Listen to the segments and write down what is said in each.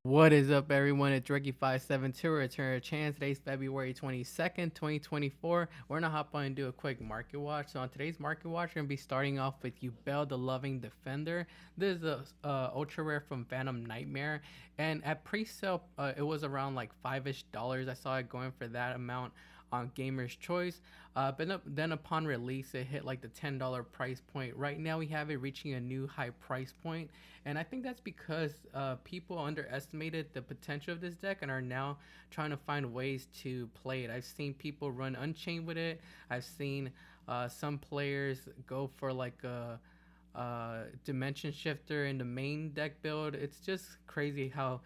What is up, everyone? It's Ricky572. Return a chance. Today's February 22nd, 2024. We're going to hop on and do a quick market watch. So, on today's market watch, we're going to be starting off with Yubel, the Loving Defender. This is a ultra rare from Phantom Nightmare. And at pre sale, it was around like $5-ish. I saw it going for that amount on Gamer's Choice. But then upon release, it hit like the $10 price point. Right now, we have it reaching a new high price point, and I think that's because people underestimated the potential of this deck and are now trying to find ways to play it. I've seen people run Unchained with it. I've seen some players go for like a dimension shifter in the main deck build. It's just crazy how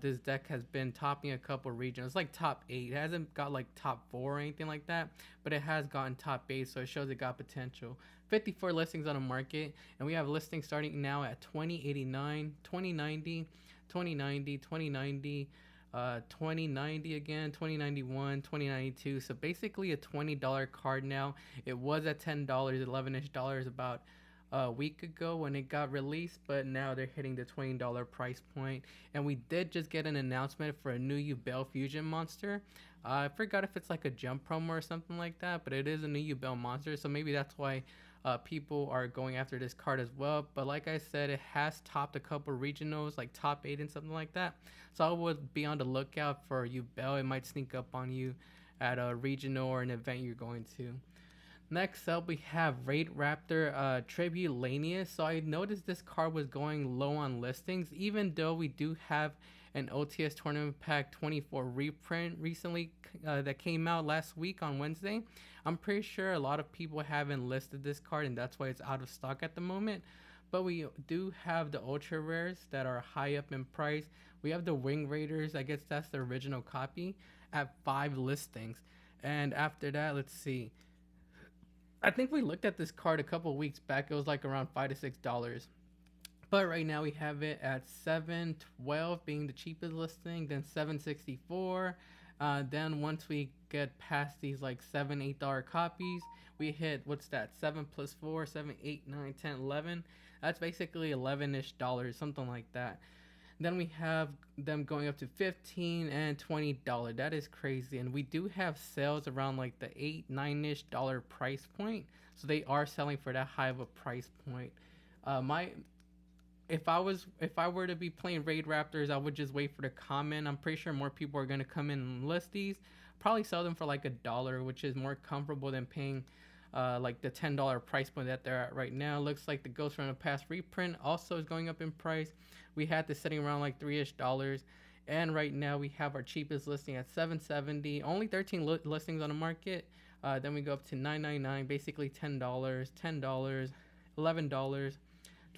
this deck has been topping a couple regions. It's like top 8. It hasn't got like top 4 or anything like that, but it has gotten top 8, so it shows it got potential. 54 listings on the market, and we have listings starting now at 2089, 2090, 2090, 2090, 2090 again, 2091, 2092. So basically a $20 card now. It was at $10, 11-ish dollars about a week ago when it got released, but now they're hitting the $20 price point. And we did just get an announcement for a new Yubel Fusion monster. I forgot if it's like a jump promo or something like that, but it is a new Yubel monster, so maybe that's why people are going after this card as well. But like I said, it has topped a couple regionals, like top 8 and something like that. So I would be on the lookout for Yubel. It might sneak up on you at a regional or an event you're going to. Next up, we have Raptor Tribul Lanus. So I noticed this card was going low on listings, even though we do have an OTS Tournament Pack 24 reprint recently that came out last week on Wednesday. I'm pretty sure a lot of people haven't listed this card, and that's why it's out of stock at the moment. But we do have the ultra rares that are high up in price. We have the Wing Raiders. I guess that's the original copy at 5 listings. And after that, let's see. I think we looked at this card a couple weeks back. It was like around $5 to $6. But right now we have it at 712 being the cheapest listing, then 764. Then once we get past these like $7-8 copies, we hit what's that? 7 plus 4, 7, 8, 9, 10, 11. That's basically 11-ish dollars, something like that. Then we have them going up to $15 and $20. That is crazy. And we do have sales around like the 8-9-ish dollar price point. So they are selling for that high of a price point. My if I were to be playing Raid Raptors, I would just wait for the comment. I'm pretty sure more people are gonna come in and list these. Probably sell them for like $1, which is more comfortable than paying like the $10 price point that they're at right now. Looks like the Ghost from the Past reprint also is going up in price. We had this sitting around like $3-ish, and right now we have our cheapest listing at $770. Only 13 listings on the market. Then we go up to $9.99, basically $10, $10, $11, $12,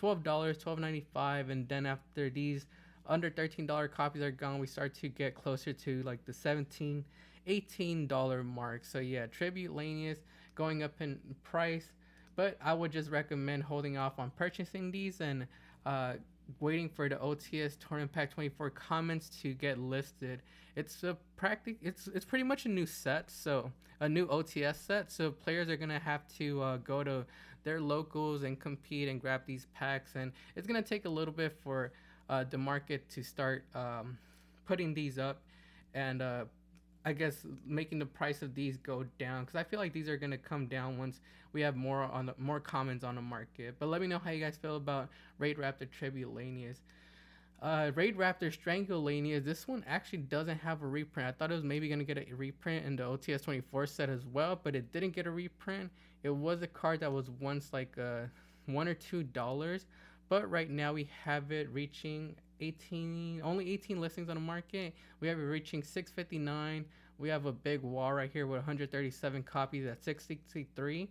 $12.95, and then after these under $13 copies are gone, we start to get closer to like the $17, $18 mark. So yeah, Tribul Lanus going up in price, but I would just recommend holding off on purchasing these and waiting for the OTS Tournament Pack 24 comments to get listed. It's a it's pretty much a new set, so a new OTS set. So players are gonna have to go to their locals and compete and grab these packs, and it's gonna take a little bit for the market to start putting these up, and I guess making the price of these go down, because I feel like these are gonna come down once we have more comments on the market. But let me know how you guys feel about Raid Raptor Tribul Lanus. Raid Raptor Strangulanius. This one actually doesn't have a reprint. I thought it was maybe gonna get a reprint in the OTS 24 set as well, but it didn't get a reprint. It was a card that was once like $1 or $2, but right now we have it reaching only 18 listings on the market. We have it reaching 659. We have a big wall right here with 137 copies at 663.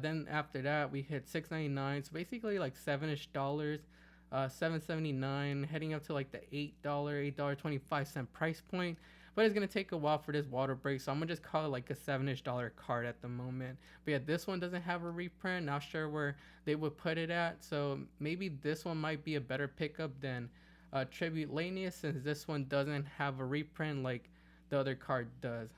Then after that we hit 699. So basically like $7-ish, 779, heading up to like the $8.25 price point. But it's gonna take a while for this water break, so I'm gonna just call it like a $7-ish card at the moment. But yeah, this one doesn't have a reprint. Not sure where they would put it at, so maybe this one might be a better pickup than Tribul Lanus, since this one doesn't have a reprint like the other card does.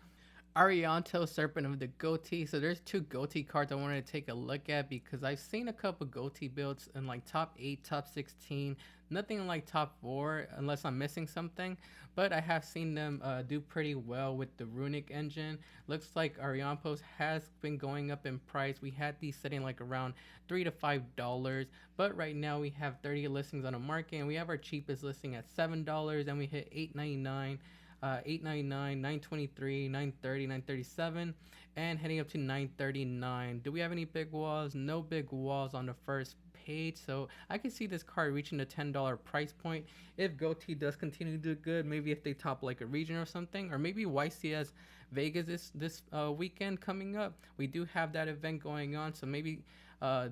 Arianto, Serpent of the Goatee. So there's two Goatee cards I wanted to take a look at because I've seen a couple Goatee builds in like top 8, top 16. Nothing in like top 4 unless I'm missing something. But I have seen them do pretty well with the Runic engine. Looks like Ariampos has been going up in price. We had these sitting like around $3 to $5. But right now we have 30 listings on the market. And we have our cheapest listing at $7. And we hit $8.99. 899, 923, 930, 937, and heading up to 939. Do we have any big walls? No big walls on the first page, so I can see this card reaching the $10 price point if Goatee does continue to do good. Maybe if they top like a region or something, or maybe YCS Vegas this weekend coming up. We do have that event going on, so maybe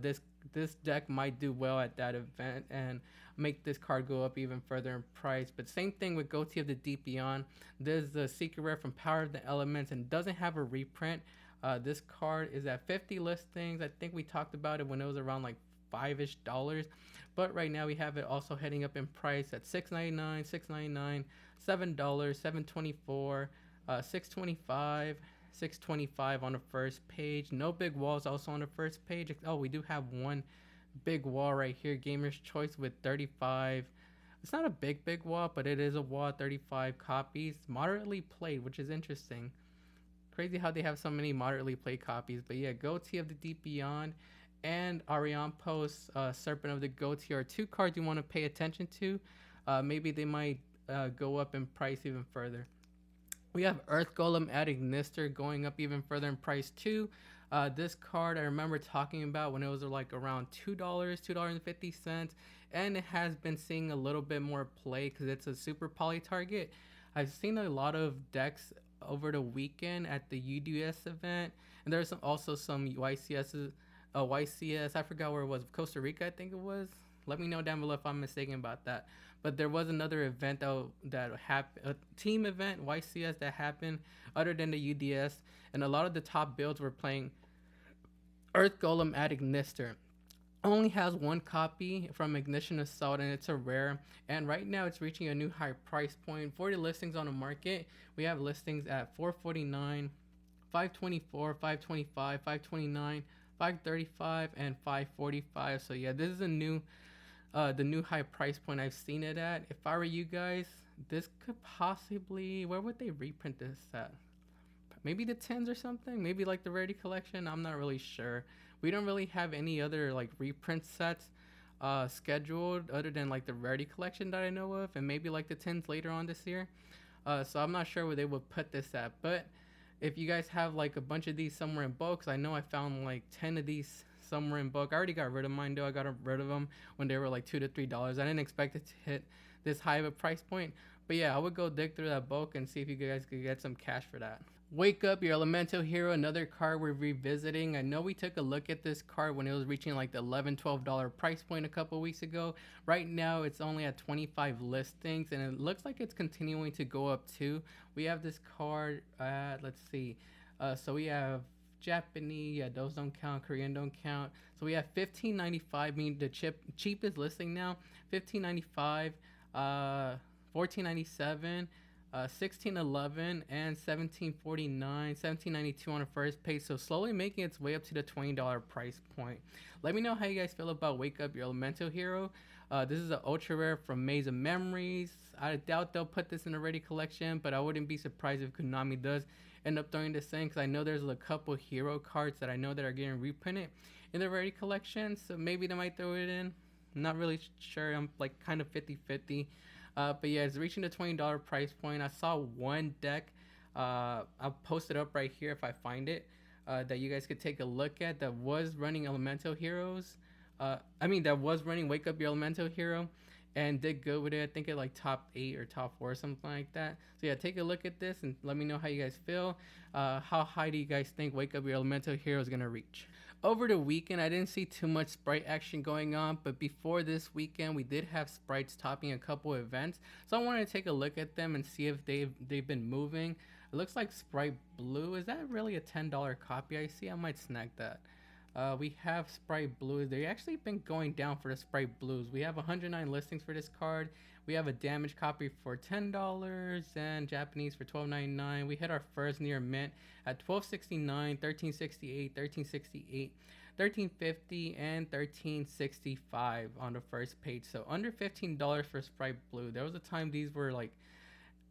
this deck might do well at that event and make this card go up even further in price. But same thing with Goatee of the Deep Beyond. There's the secret rare from Power of the Elements and doesn't have a reprint. This card is at 50 listings. I think we talked about it when it was around like $5-ish. But right now we have it also heading up in price at $6.99, $6.99, $7, $7.24, $6.25, $6.25 on the first page. No big walls also on the first page. Oh, we do have one big wall right here, Gamer's Choice, with 35. It's not a big wall, but it is a wall. 35 copies, moderately played, which is interesting. Crazy how they have so many moderately played copies. But yeah, Goatee of the Deep Beyond and Ariampos, Serpent of the Goatee are two cards you want to pay attention to. Maybe they might go up in price even further. We have Earth Golem adding Nister going up even further in price too. This card I remember talking about when it was like around $2, $2.50, and it has been seeing a little bit more play because it's a super poly target. I've seen a lot of decks over the weekend at the UDS event, and there's also some YCS, I forgot where it was, Costa Rica I think it was. Let me know down below if I'm mistaken about that. But there was another event that happened, a team event, YCS, that happened other than the UDS. And a lot of the top builds were playing Earth Golem at Ignister. Only has one copy from Ignition Assault, and it's a rare. And right now it's reaching a new high price point. 40 listings on the market. We have listings at $449, $524, $525, $529, $535, and $545. So yeah, this is a new the new high price point I've seen it at. If I were you guys, this could possibly, where would they reprint this at? Maybe the 10s or something? Maybe like the Rarity Collection? I'm not really sure. We don't really have any other like reprint sets scheduled other than like the Rarity Collection that I know of, and maybe like the 10s later on this year. So I'm not sure where they would put this at. But if you guys have like a bunch of these somewhere in bulk, 'cause I know I found like 10 of these somewhere in bulk. I already got rid of mine though. I got rid of them when they were like $2 to $3. I didn't expect it to hit this high of a price point. But yeah, I would go dig through that bulk and see if you guys could get some cash for that. Wake Up, your Elemental Hero, another card we're revisiting. I know we took a look at this card when it was reaching like the $11, $12 price point a couple weeks ago. Right now it's only at 25 listings, and it looks like it's continuing to go up too. We have this card at, let's see, so we have Japanese, yeah, those don't count, Korean don't count. So we have $15.95, meaning the cheapest listing now, $15.95, $14.97, $16.11, and $17.49, $17.92 on the first page. So slowly making its way up to the $20 price point. Let me know how you guys feel about Wake Up, your Elemental Hero. This is an ultra rare from Maze of Memories. I doubt they'll put this in the Ready collection, but I wouldn't be surprised if Konami does end up throwing this in, because I know there's a couple hero cards that I know that are getting reprinted in the Ready collection, so maybe they might throw it in. I'm not really sure. I'm like kind of 50-50. But yeah, it's reaching the $20 price point. I saw one deck, I'll post it up right here if I find it, that you guys could take a look at, that was running Elemental Heroes. That was running Wake Up, Your Elemental Hero, and did good with it. I think it like top 8 or top 4 or something like that. So yeah, take a look at this and let me know how you guys feel. How high do you guys think Wake Up, Your Elemental Hero is going to reach? Over the weekend, I didn't see too much Sprite action going on, but before this weekend, we did have Sprites topping a couple events. So I wanted to take a look at them and see if they've been moving. It looks like Sprite Blue, is that really a $10 copy I see? I might snag that. We have Sprite Blues. They actually been going down for the Sprite Blues. We have 109 listings for this card. We have a damaged copy for $10 and Japanese for $12.99. We hit our first near mint at $12.69, $13.68, $13.68, $13.50, and $13.65 on the first page. So under $15 for Sprite Blue. There was a time these were like,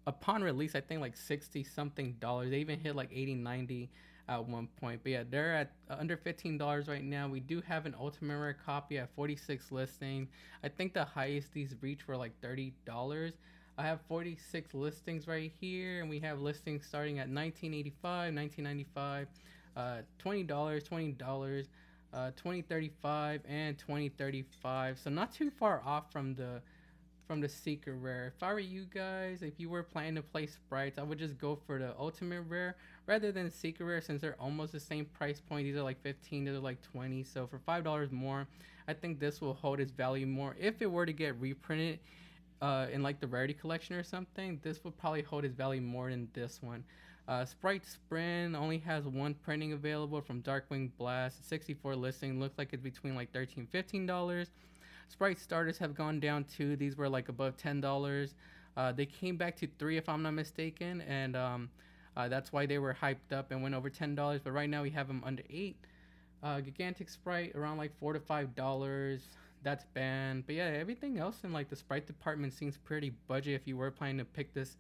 upon release, I think like 60 something dollars. They even hit like 80, 90 at one point. But yeah, they're at under $15 right now. We do have an ultimate rare copy at 46 listing. I think the highest these reach were like $30. I have 46 listings right here, and we have listings starting at $19.85, $19.95, $20, $20, $20.35, and $20.35. So not too far off from the secret rare. If I were you guys, if you were planning to play Sprites, I would just go for the ultimate rare rather than secret rare, since they're almost the same price point. These are like 15, these are like 20. So for $5 more, I think this will hold its value more. If it were to get reprinted in like the rarity collection or something, this would probably hold its value more than this one. Sprite Sprint only has one printing available from Darkwing Blast. 64 listing. Looks like it's between like $13 $15. Sprite starters have gone down too. These were like above $10. They came back to 3 if I'm not mistaken, and that's why they were hyped up and went over $10. But right now we have them under 8. Gigantic Sprite around like $4 to $5. That's banned. But yeah, everything else in like the Sprite department seems pretty budget if you were planning to pick this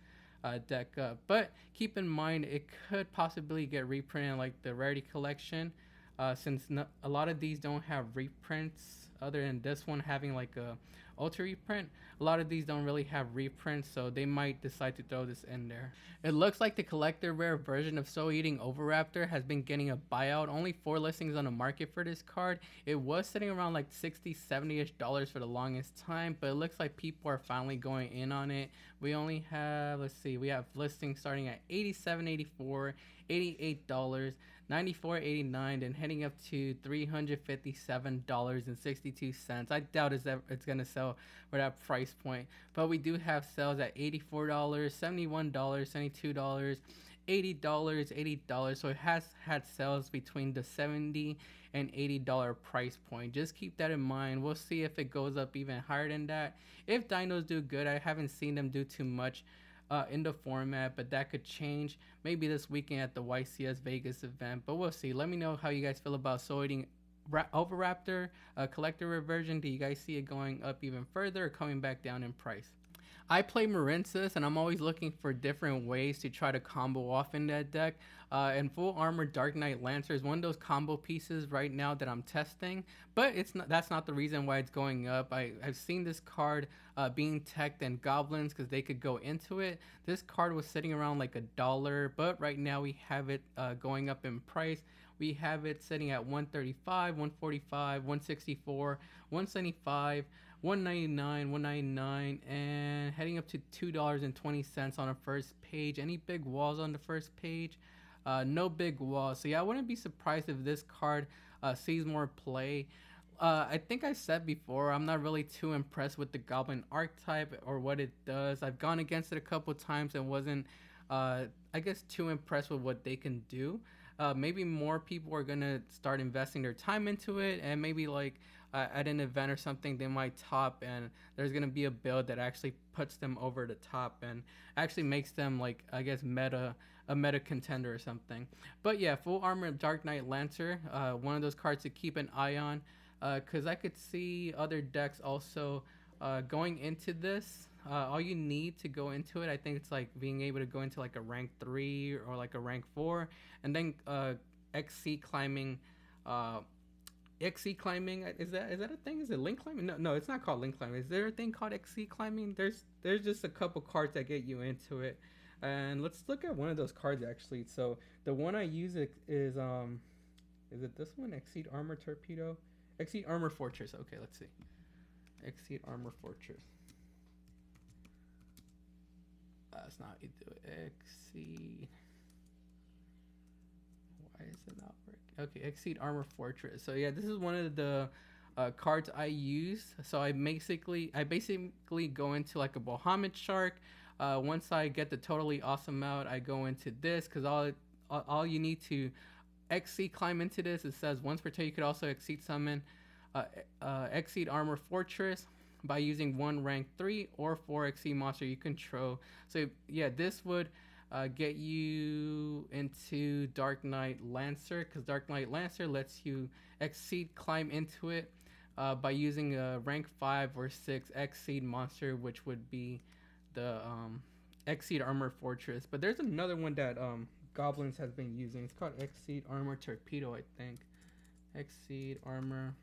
deck up. But keep in mind, it could possibly get reprinted in like the rarity collection, since a lot of these don't have reprints other than this one having like a ultra reprint. A lot of these don't really have reprints, so they might decide to throw this in there. It looks like the collector rare version of Soul Eating Raptor has been getting a buyout. Only 4 listings on the market for this card. It was sitting around like 60, 70-ish dollars for the longest time, but it looks like people are finally going in on it. We only have, let's see, we have listings starting at $87.84, $88, $94.89, and heading up to $357.62. I doubt it's gonna sell for that price point, but we do have sales at $84, $71, $72, $80, $80. So it has had sales between the $70 and $80 price point. Just keep that in mind. We'll see if it goes up even higher than that. If dinos do good, I haven't seen them do too much in the format, but that could change maybe this weekend at the YCS Vegas event, but we'll see. Let me know how you guys feel about Soul Eating Raptor collector reversion. Do you guys see it going up even further or coming back down in price? I play Marinsis, and I'm always looking for different ways to try to combo off in that deck. And Full Armor Dark Knight Lancer is one of those combo pieces right now that I'm testing, but that's not the reason why it's going up. I've seen this card being teched in goblins because they could go into it. This card was sitting around like $1, but right now we have it going up in price. We have it sitting at $135, $145, $164, $175, $199, $199, and heading up to $2.20 on the first page. Any big walls on the first page? No big walls. So yeah, I wouldn't be surprised if this card sees more play. I think I said before, I'm not really too impressed with the Goblin archetype or what it does. I've gone against it a couple times and wasn't, I guess, too impressed with what they can do. Maybe more people are gonna start investing their time into it, and maybe like at an event or something they might top, and there's gonna be a build that actually puts them over the top and actually makes them, like, I guess, a meta contender or something. But yeah, Full Armor Dark Knight Lancer, one of those cards to keep an eye on, because I could see other decks also going into this. All you need to go into it, I think it's like being able to go into like a rank 3 or like a rank 4, and then XC climbing. XC climbing, is that a thing? Is it link climbing? No, it's not called link climbing. Is there a thing called XC climbing? There's just a couple cards that get you into it, and let's look at one of those cards actually. So the one I use is it this one? Exceed Armor Torpedo, Exceed Armor Fortress. Okay, let's see. Exceed Armor Fortress. That's not you do it. Exceed. Why is it not working? Okay, Exceed Armor Fortress. So yeah, this is one of the cards I use. So I basically go into like a Bahamut Shark. Once I get the totally awesome out, I go into this, because all you need to Exceed climb into this. It says once per turn you could also exceed summon Exceed Armor Fortress by using one rank 3 or 4 Exceed monster you control. So yeah, this would get you into Dark Knight Lancer, because Dark Knight Lancer lets you Exceed climb into it by using a rank 5 or 6 Exceed monster, which would be the Exceed Armor Fortress. But there's another one that Goblins has been using. It's called Exceed Armor Torpedo, I think. Exceed Armor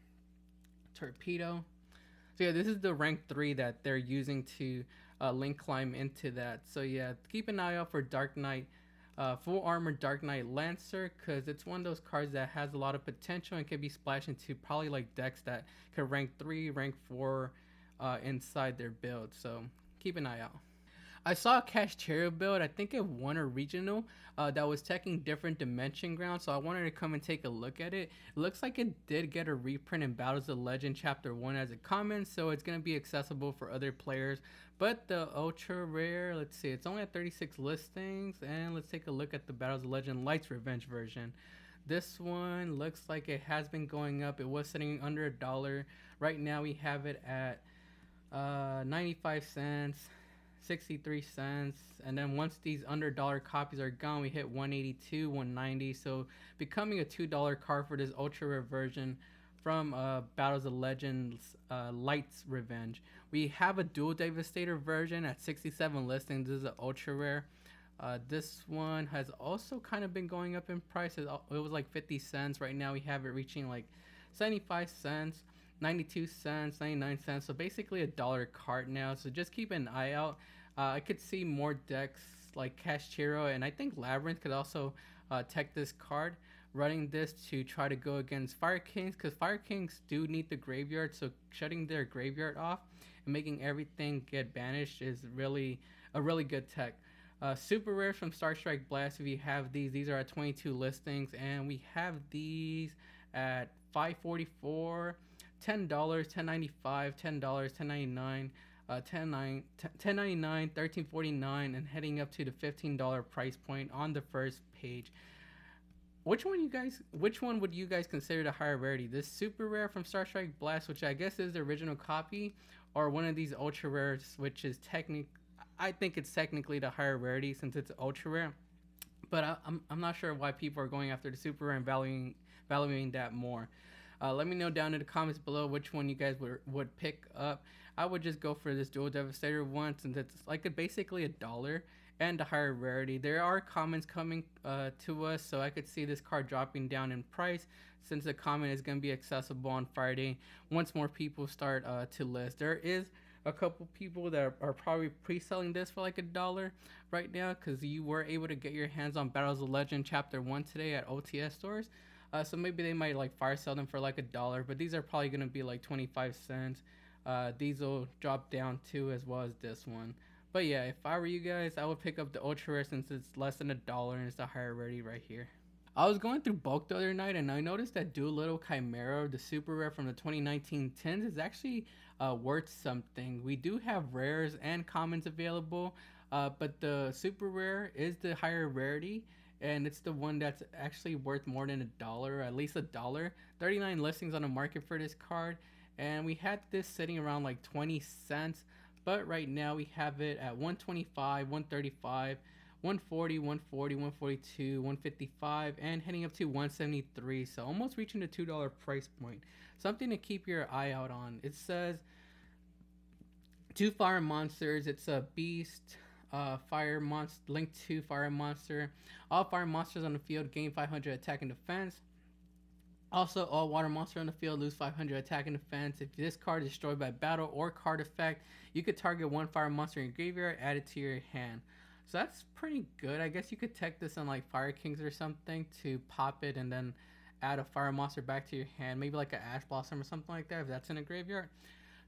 Torpedo. So yeah, this is the rank 3 that they're using to link climb into that. So yeah, keep an eye out for Dark Knight, full armor Dark Knight Lancer, because it's one of those cards that has a lot of potential and can be splashed into probably like decks that could rank 3, rank 4 inside their build. So keep an eye out. I saw a Cash Cherry build, I think it won a regional, that was teching different dimension grounds, so I wanted to come and take a look at it. It looks like it did get a reprint in Battles of Legend Chapter 1 as a comment, so it's going to be accessible for other players. But the ultra rare, let's see, it's only at 36 listings, and let's take a look at the Battles of Legend Light's Revenge version. This one looks like it has been going up. It was sitting under $1. Right now we have it at 95 cents. 63 cents, and then once these under $1 copies are gone, we hit 182, 190. So becoming a $2 card for this ultra rare version from Battles of Legends Light's Revenge. We have a Dual Devastator version at 67 listings. This is an ultra rare. This one has also kind of been going up in price. It was like 50 cents. Right now we have it reaching like 75 cents. 92 cents, 99 cents, so basically $1 card now. So just keep an eye out. I could see more decks like Cashchiro, and I think Labyrinth could also tech this card, running this to try to go against Fire Kings, because Fire Kings do need the graveyard, so shutting their graveyard off and making everything get banished is really a really good tech. Super rares from Star Strike Blast, if you have these are at 22 listings, and we have these at $5.44, $10, $10.95, $10, $10.99, $10.99, $13.49, and heading up to the $15 price point on the first page. Which one would you guys consider the higher rarity? This super rare from Star Strike Blast, which I guess is the original copy, or one of these ultra rares, which is I think it's technically the higher rarity since it's ultra rare. But I'm not sure why people are going after the super rare and valuing that more. Let me know down in the comments below which one you guys would pick up. I would just go for this Dual Devastator one, since it's like basically $1 and a higher rarity. There are comments coming to us, so I could see this card dropping down in price, since the comment is going to be accessible on Friday once more people start to list. There is a couple people that are probably pre-selling this for like $1 right now, because you were able to get your hands on Battles of Legend Chapter 1 today at OTS stores. So maybe they might like fire sell them for like $1, but these are probably going to be like 25 cents. These will drop down too, as well as this one. But yeah, if I were you guys, I would pick up the ultra rare, since it's less than $1 and it's the higher rarity right here. I was going through bulk the other night, and I noticed that Dolittle Chimera, the super rare from the 2019 tins, is actually worth something. We do have rares and commons available, but the super rare is the higher rarity, and it's the one that's actually worth more than $1, at least $1. 39 listings on the market for this card, and we had this sitting around like 20 cents, but right now we have it at 125, 135, 140, 140, 142, 155, and heading up to 173, so almost reaching the $2 price point. Something to keep your eye out on. It says 2 fire monsters. It's a beast, fire monster, linked to fire monster. All fire monsters on the field gain 500 attack and defense. Also, all water monsters on the field lose 500 attack and defense. If this card is destroyed by battle or card effect, you could target one fire monster in your graveyard, add it to your hand. So that's pretty good. I guess you could tech this on like Fire Kings or something to pop it and then add a fire monster back to your hand. Maybe like an Ash Blossom or something like that if that's in a graveyard.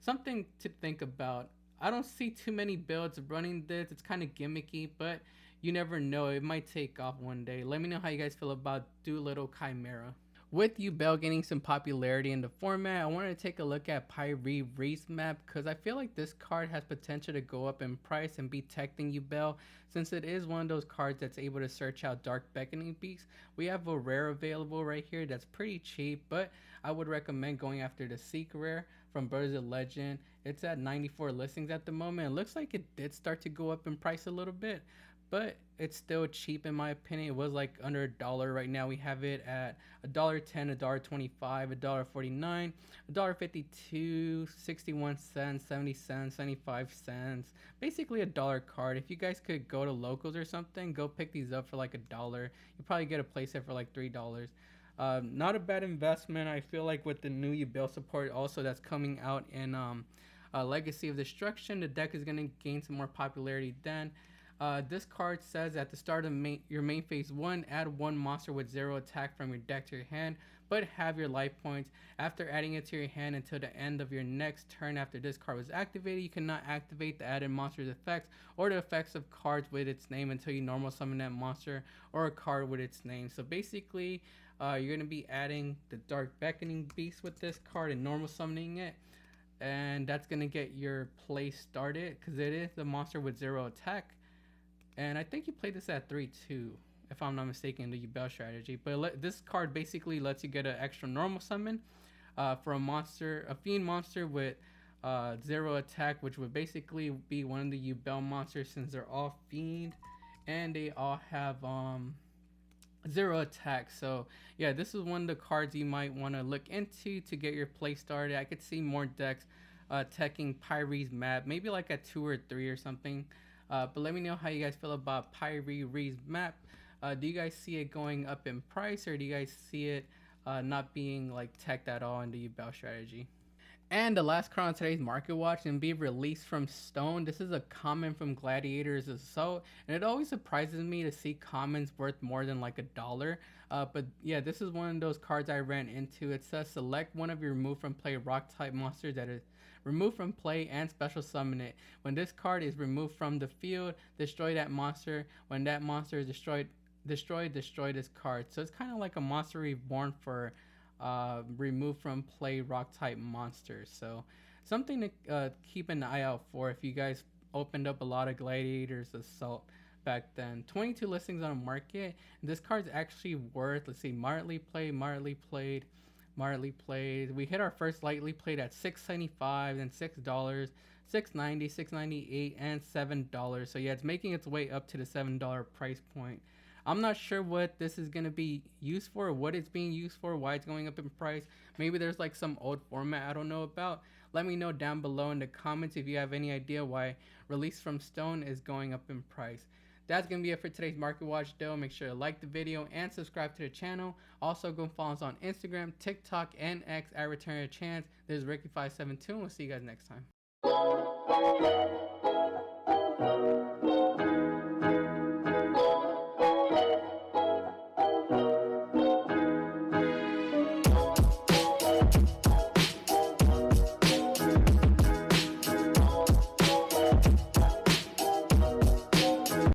Something to think about. I don't see too many builds running this. It's kind of gimmicky, but you never know. It might take off one day. Let me know how you guys feel about Dolittle Chimera. With Yubel gaining some popularity in the format, I wanted to take a look at Pyrere Map because I feel like this card has potential to go up in price and be teching Yubel, since it is one of those cards that's able to search out Dark Beckoning Beaks. We have a rare available right here that's pretty cheap, but I would recommend going after the Seek rare from Birds of Legend. It's at 94 listings at the moment. It looks like it did start to go up in price a little bit, but it's still cheap in my opinion. It was like under $1. Right now we have it at $1.10, $1.25, $1.49, $1.52, 61 cents, 70 cents, 75 cents. Basically a dollar card. If you guys could go to locals or something, go pick these up for like $1. You probably get a playset for like $3. Not a bad investment. I feel like with the new Yubel support also that's coming out in Legacy of Destruction, the deck is going to gain some more popularity then. This card says at the start of your main phase 1, add 1 monster with 0 attack from your deck to your hand, but have your life points. After adding it to your hand until the end of your next turn after this card was activated, you cannot activate the added monster's effects or the effects of cards with its name until you normal summon that monster or a card with its name. So basically, you're going to be adding the Dark Beckoning Beast with this card and normal summoning it. And that's going to get your play started because it is the monster with 0 attack. And I think you play this at 3-2, if I'm not mistaken, the Yubel strategy. But this card basically lets you get an extra normal summon for a fiend monster with 0 attack, which would basically be one of the Yubel monsters since they're all fiend and they all have 0 attack. So yeah, this is one of the cards you might want to look into to get your play started. I could see more decks teching Pyrere Map, maybe like at 2 or 3 or something. But let me know how you guys feel about Pyrere Map. Do you guys see it going up in price, or do you guys see it not being like teched at all in the Yubel strategy? And the last card on today's Market Watch and be released from Stone. This is a common from Gladiator's Assault, and it always surprises me to see commons worth more than like $1. But yeah, this is one of those cards I ran into. It says select one of your remove from play rock type monsters that is removed from play and special summon it. When this card is removed from the field, destroy that monster. When that monster is destroy this card. So it's kind of like a monster reborn for removed from play rock type monsters. So something to keep an eye out for if you guys opened up a lot of Gladiators Assault back then. 22 listings on the market. This card's actually worth, let's see, moderately played. We hit our first lightly played at $6.75, then $6, $6.90, $6.98, and $7. So yeah, it's making its way up to the $7 price point. I'm not sure what this is going to be used for, what it's being used for, why it's going up in price. Maybe there's like some old format I don't know about. Let me know down below in the comments if you have any idea why Release from Stone is going up in price. That's going to be it for today's Market Watch though. Make sure to like the video and subscribe to the channel. Also go follow us on Instagram, TikTok, and X at Return a Chance. This is Ricky572 and we'll see you guys next time.